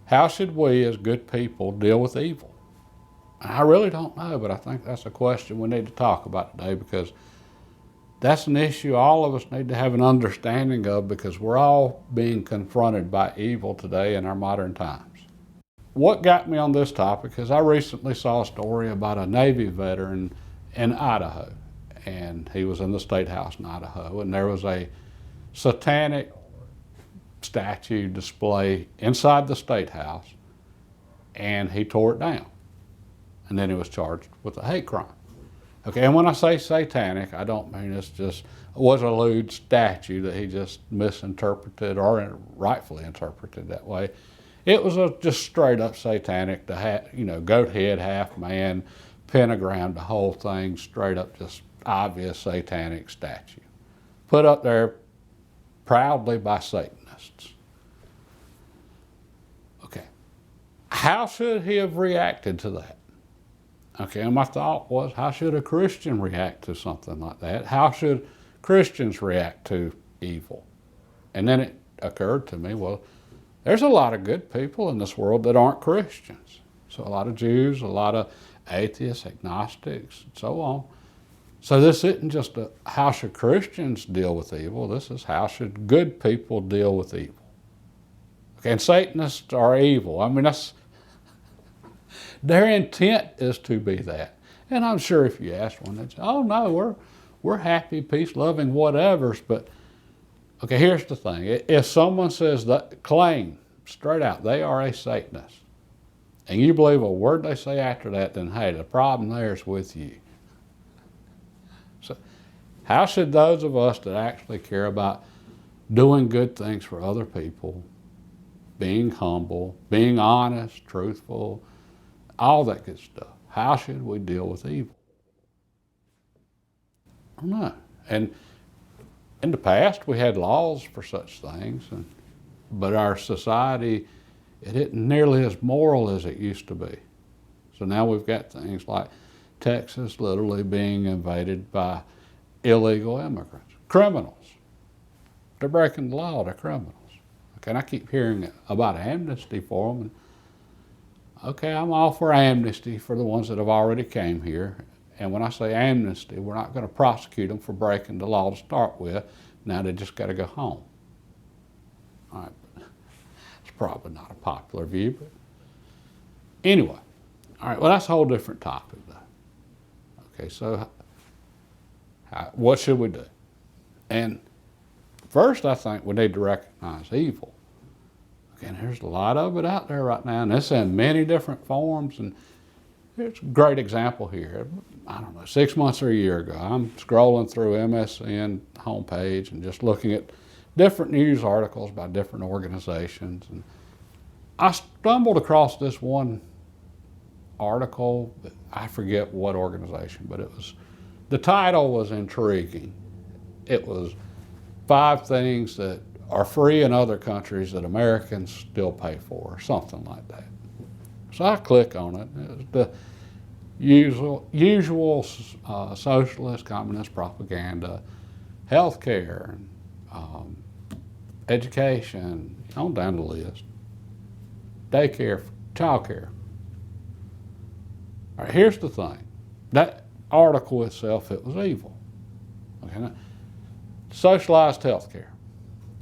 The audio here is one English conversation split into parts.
How should we as good people deal with evil? I really don't know, but I think that's a question we need to talk about today, because that's an issue all of us need to have an understanding of, because we're all being confronted by evil today in our modern times. What got me on this topic is I recently saw a story about a Navy veteran in Idaho, and he was in the State House in Idaho, and there was a satanic statue display inside the State House, and he tore it down, and then he was charged with a hate crime. Okay, and when I say satanic, I don't mean it was a lewd statue that he just misinterpreted, or rightfully interpreted that way. It was just straight up satanic, goat head, half man, pentagram, the whole thing, straight up just obvious satanic statue. Put up there proudly by Satanists. Okay, how should he have reacted to that? Okay, and my thought was, how should a Christian react to something like that? How should Christians react to evil? And then it occurred to me, well, there's a lot of good people in this world that aren't Christians. So a lot of Jews, a lot of atheists, agnostics, and so on. So this isn't just how should Christians deal with evil, this is how should good people deal with evil. Okay, and Satanists are evil. I mean, their intent is to be that. And I'm sure if you ask one, they'd say, oh no, we're happy, peace-loving, whatevers. But, okay, here's the thing. If someone says that, claim straight out, they are a Satanist, and you believe a word they say after that, then hey, the problem there is with you. So how should those of us that actually care about doing good things for other people, being humble, being honest, truthful, all that good stuff, how should we deal with evil? I don't know. And in the past, we had laws for such things, but our society, it isn't nearly as moral as it used to be. So now we've got things like Texas literally being invaded by illegal immigrants, criminals. They're breaking the law, they're criminals. Okay, and I keep hearing about amnesty for them. Okay, I'm all for amnesty for the ones that have already came here. And when I say amnesty, we're not going to prosecute them for breaking the law to start with. Now they just got to go home. All right, it's probably not a popular view, but anyway. All right, well, that's a whole different topic, though. Okay, so what should we do? And first, I think we need to recognize evil. And there's a lot of it out there right now, and it's in many different forms. And here's a great example here. I don't know, 6 months or a year ago, I'm scrolling through MSN homepage and just looking at different news articles by different organizations. And I stumbled across this one article, I forget what organization, but the title was intriguing. It was 5 things that are free in other countries that Americans still pay for, or something like that. So I click on it. It was the usual socialist, communist propaganda, healthcare, education, on down the list, daycare, childcare. All right, here's the thing. That article itself, it was evil. Okay, now, socialized healthcare.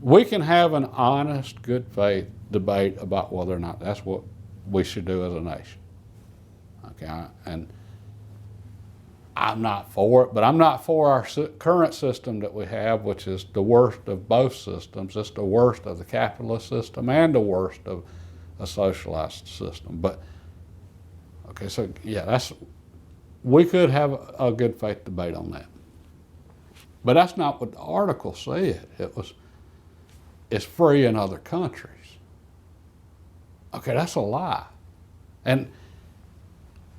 We can have an honest, good faith debate about whether or not that's what we should do as a nation. Okay, and I'm not for it, but I'm not for our current system that we have, which is the worst of both systems. It's the worst of the capitalist system and the worst of a socialized system. But, okay, so yeah, we could have a good faith debate on that. But that's not what the article said. It's free in other countries. Okay, that's a lie. And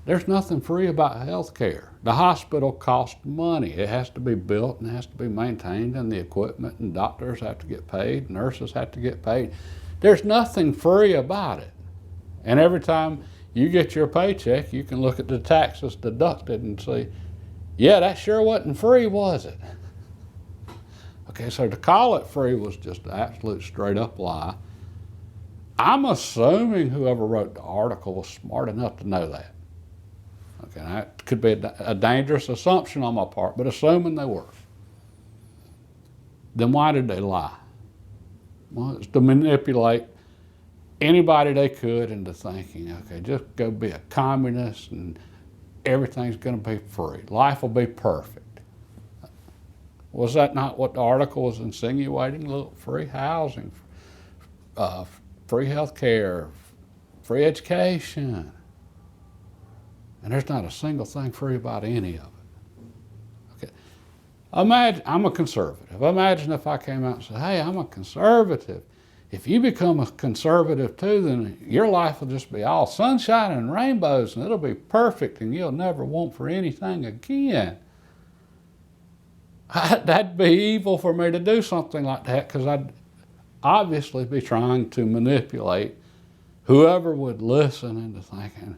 there's nothing free about health care. The hospital costs money. It has to be built and it has to be maintained, and the equipment, and doctors have to get paid, nurses have to get paid. There's nothing free about it. And every time you get your paycheck, you can look at the taxes deducted and see, yeah, that sure wasn't free, was it? Okay, so to call it free was just an absolute straight up lie. I'm assuming whoever wrote the article was smart enough to know that. Okay, that could be a dangerous assumption on my part, but assuming they were, then why did they lie? Well, it's to manipulate anybody they could into thinking, okay, just go be a communist and everything's going to be free. Life will be perfect. Was that not what the article was insinuating? Look, free housing, free health care, free education. And there's not a single thing free about any of it. Okay. Imagine, I'm a conservative. Imagine if I came out and said, hey, I'm a conservative. If you become a conservative too, then your life will just be all sunshine and rainbows and it'll be perfect and you'll never want for anything again. That'd be evil for me to do something like that, because I'd obviously be trying to manipulate whoever would listen into thinking,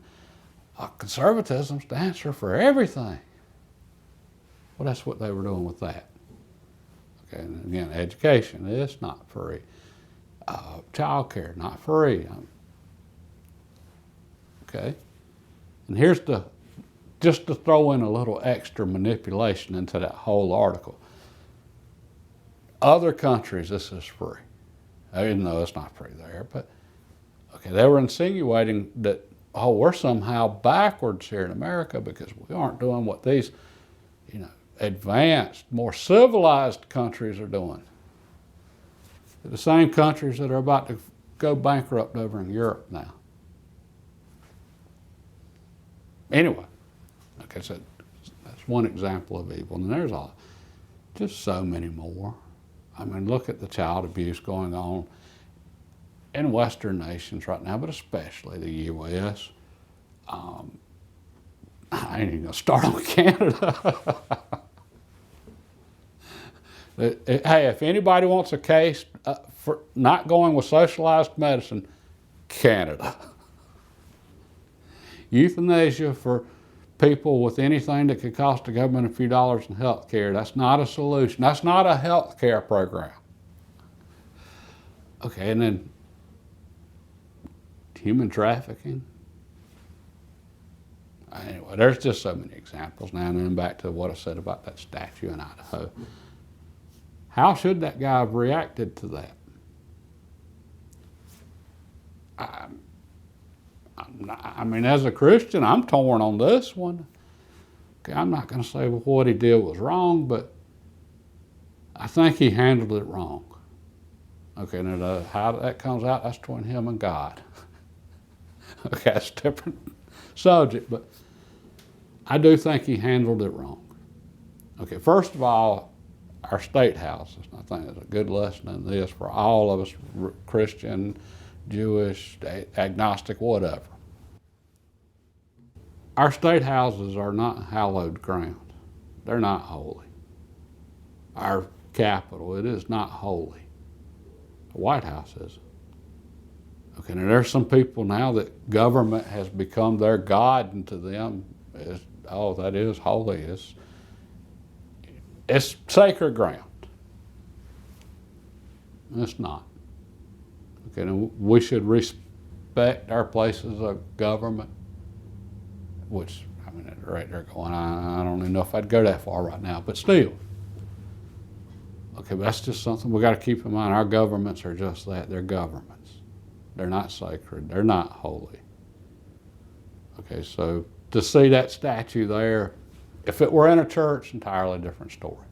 conservatism's the answer for everything. Well, that's what they were doing with that. Okay, and again, education is not free. Child care, not free. Okay, and here's just to throw in a little extra manipulation into that whole article. Other countries, this is free. Even though it's not free there, but okay, they were insinuating that, oh, we're somehow backwards here in America because we aren't doing what these, advanced, more civilized countries are doing. The same countries that are about to go bankrupt over in Europe now. Anyway, like I said, that's one example of evil, and there's just so many more. I mean, look at the child abuse going on in Western nations right now, but especially the U.S. I ain't even gonna start on Canada. Hey, if anybody wants a case for not going with socialized medicine, Canada. Euthanasia for people with anything that could cost the government a few dollars in health care, that's not a solution. That's not a health care program. Okay, and then human trafficking. Anyway, there's just so many examples now, and then back to what I said about that statue in Idaho. How should that guy have reacted to that? I mean, as a Christian, I'm torn on this one. Okay, I'm not going to say what he did was wrong, but I think he handled it wrong. Okay, now how that comes out, that's between him and God. Okay, that's a different subject, but I do think he handled it wrong. Okay, first of all, our state houses, I think there's a good lesson in this for all of us, Christian, Jewish, agnostic, whatever. Our state houses are not hallowed ground. They're not holy. Our Capitol, it is not holy. The White House isn't. Okay, now there's some people now that government has become their God, and to them, that is holy. It's sacred ground. It's not. Okay, now we should respect our places of government, which, I mean, at the rate they're going, I don't even know if I'd go that far right now, but still. Okay, but that's just something we got to keep in mind. Our governments are just that. They're governments. They're not sacred. They're not holy. Okay, so to see that statue there, if it were in a church, entirely different story.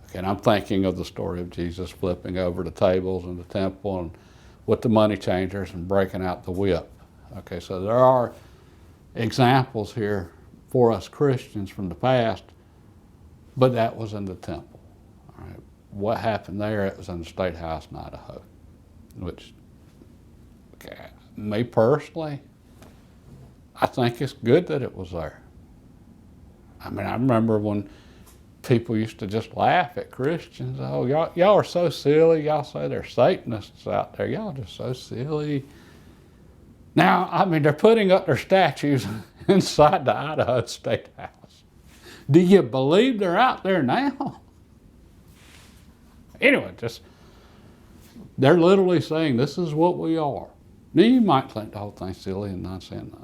Okay, and I'm thinking of the story of Jesus flipping over the tables in the temple and with the money changers and breaking out the whip. Okay, so there are examples here for us Christians from the past, but that was in the temple. All right, what happened there? It was in the State House in Idaho, which, okay, me personally, I think it's good that it was there. I mean, I remember when people used to just laugh at Christians. Oh, y'all are so silly. Y'all say there's Satanists out there. Y'all just so silly. Now, I mean, they're putting up their statues inside the Idaho State House. Do you believe they're out there now? Anyway, just They're literally saying this is what we are. Now you might think the whole thing's silly and nonsense.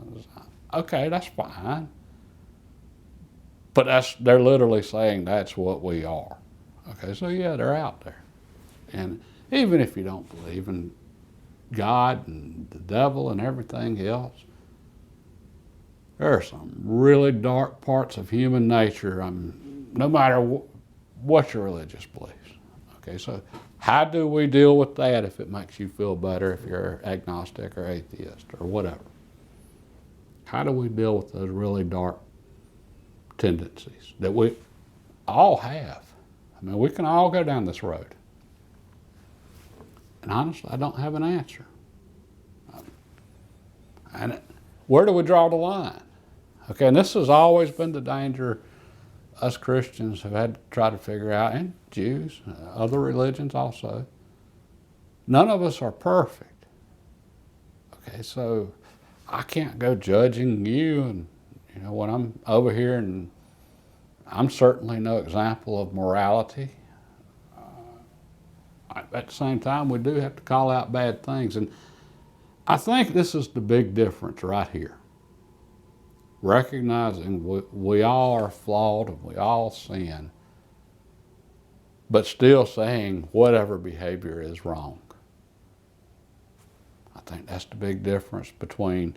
Okay, that's fine. But they're literally saying that's what we are. Okay, so yeah, they're out there. And even if you don't believe in God and the devil and everything else, there are some really dark parts of human nature, no matter what your religious beliefs. Okay, so how do we deal with that if it makes you feel better, if you're agnostic or atheist or whatever? How do we deal with those really dark tendencies that we all have? I mean, we can all go down this road. And honestly, I don't have an answer. And where do we draw the line? Okay, and this has always been the danger us Christians have had to try to figure out, and Jews, other religions also. None of us are perfect. Okay, so I can't go judging you, and when I'm over here, and I'm certainly no example of morality. At the same time, we do have to call out bad things, and I think this is the big difference right here. Recognizing we all are flawed and we all sin, but still saying whatever behavior is wrong. I think that's the big difference between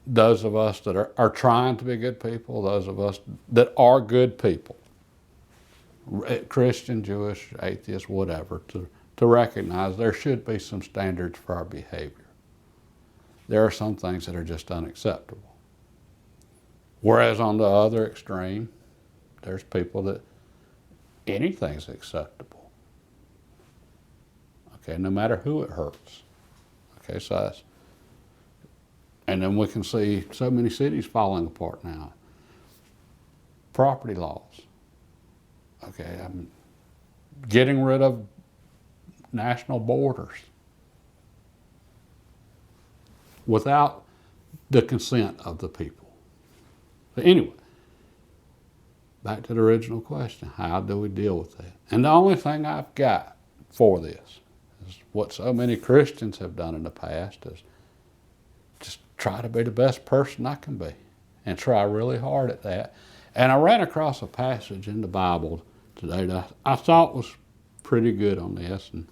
those of us that are trying to be good people, those of us that are good people, Christian, Jewish, atheist, whatever, to recognize there should be some standards for our behavior. There are some things that are just unacceptable. Whereas on the other extreme, there's people that anything's acceptable. Okay, no matter who it hurts. Okay, so and then we can see so many cities falling apart now. Property laws. Okay, I'm getting rid of national borders without the consent of the people. But anyway, back to the original question, how do we deal with that? And the only thing I've got for this is what so many Christians have done in the past is just try to be the best person I can be and try really hard at that. And I ran across a passage in the Bible today that I thought was pretty good on this. And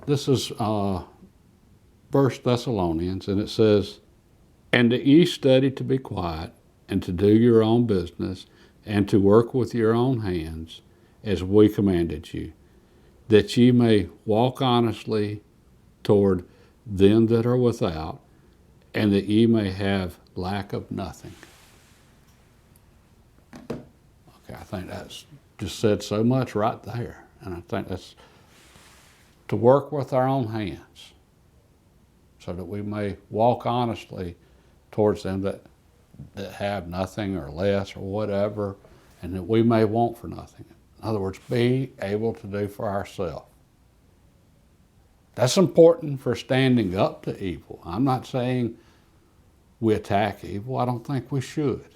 this is 1 Thessalonians, and it says, "And that ye study to be quiet, and to do your own business, and to work with your own hands, as we commanded you, that ye may walk honestly toward them that are without, and that ye may have lack of nothing." Okay, I think that's just said so much right there. And I think that's to work with our own hands so that we may walk honestly towards them that have nothing or less or whatever, and that we may want for nothing. In other words, be able to do for ourselves. That's important for standing up to evil. I'm not saying we attack evil. I don't think we should.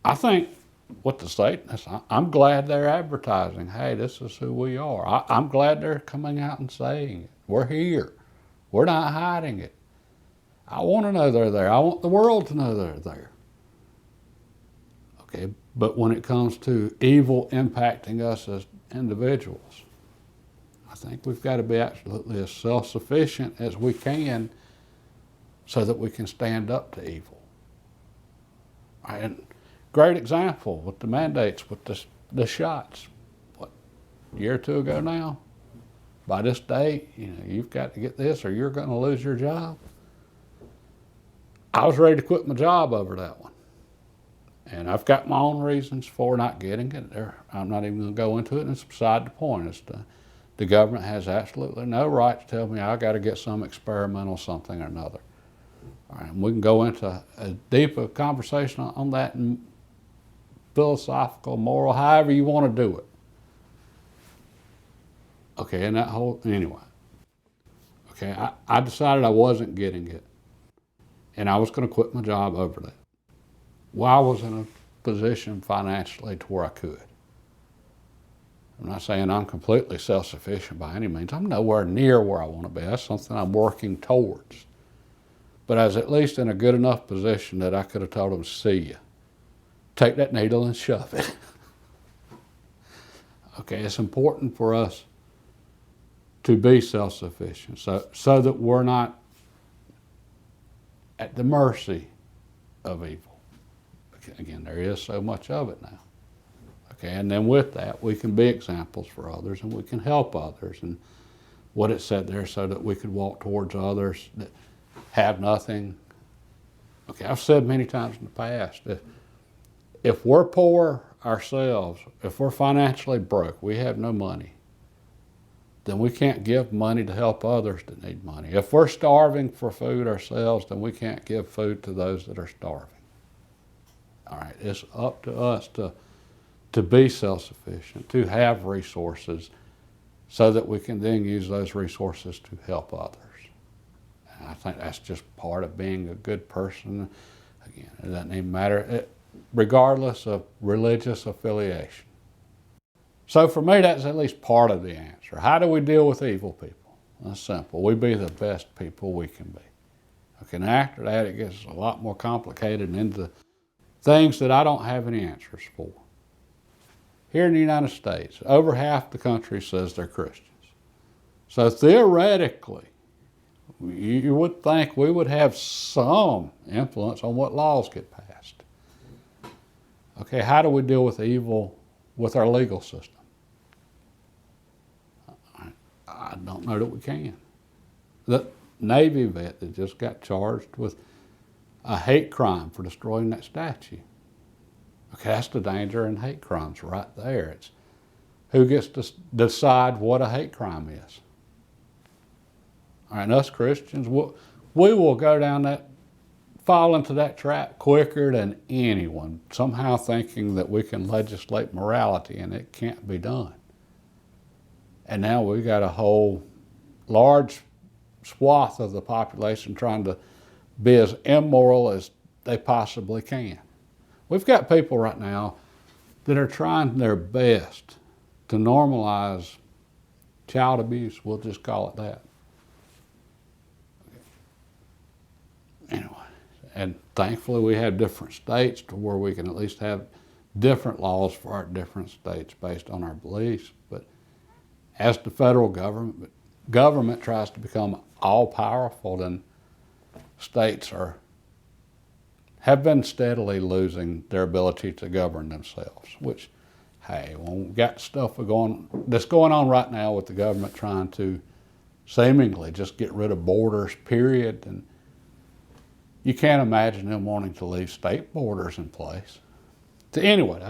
I think with the Satanists, I'm glad they're advertising, hey, this is who we are. I'm glad they're coming out and saying it. We're here. We're not hiding it. I want to know they're there. I want the world to know they're there. Okay, but when it comes to evil impacting us as individuals, I think we've got to be absolutely as self-sufficient as we can so that we can stand up to evil. And great example with the mandates, with the shots. What, a year or two ago now? By this date, you've got to get this or you're going to lose your job. I was ready to quit my job over that one. And I've got my own reasons for not getting it. I'm not even going to go into it, and it's beside the point. The government has absolutely no right to tell me I got to get some experimental something or another. All right, and we can go into a deeper conversation on that and philosophical, moral, however you want to do it. Okay, and anyway. Okay, I decided I wasn't getting it. And I was going to quit my job over that. Well, I was in a position financially to where I could. I'm not saying I'm completely self-sufficient by any means. I'm nowhere near where I want to be. That's something I'm working towards. But I was at least in a good enough position that I could have told them, see ya. Take that needle and shove it. Okay, it's important for us to be self-sufficient so that we're not at the mercy of evil. Again, there is so much of it now. Okay, and then with that, we can be examples for others and we can help others. And what it said there, so that we could walk towards others that have nothing. Okay, I've said many times in the past, if we're poor ourselves, if we're financially broke, we have no money, then we can't give money to help others that need money. If we're starving for food ourselves, then we can't give food to those that are starving. All right, it's up to us to be self-sufficient, to have resources, so that we can then use those resources to help others. And I think that's just part of being a good person. Again, it doesn't even matter, regardless of religious affiliation. So for me, that's at least part of the answer. How do we deal with evil people? That's simple. We be the best people we can be. Okay, and after that, it gets a lot more complicated and into things that I don't have any answers for. Here in the United States, over half the country says they're Christians. So theoretically, you would think we would have some influence on what laws get passed. Okay, how do we deal with evil with our legal system? I don't know that we can. The Navy vet that just got charged with a hate crime for destroying that statue. Okay, that's the danger in hate crimes right there. It's who gets to decide what a hate crime is. All right, and us Christians, we will go down fall into that trap quicker than anyone, somehow thinking that we can legislate morality, and it can't be done. And now we've got a whole large swath of the population trying to be as immoral as they possibly can. We've got people right now that are trying their best to normalize child abuse. We'll just call it that. Anyway, and thankfully we have different states to where we can at least have different laws for our different states based on our beliefs. But as the federal government tries to become all-powerful, then states have been steadily losing their ability to govern themselves, which, hey, when we've got stuff that's going on right now with the government trying to seemingly just get rid of borders, period, and you can't imagine them wanting to leave state borders in place. So anyway,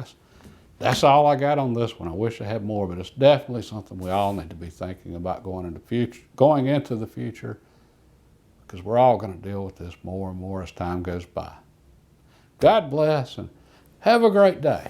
that's all I got on this one. I wish I had more, but it's definitely something we all need to be thinking about going into the future, because we're all going to deal with this more and more as time goes by. God bless and have a great day.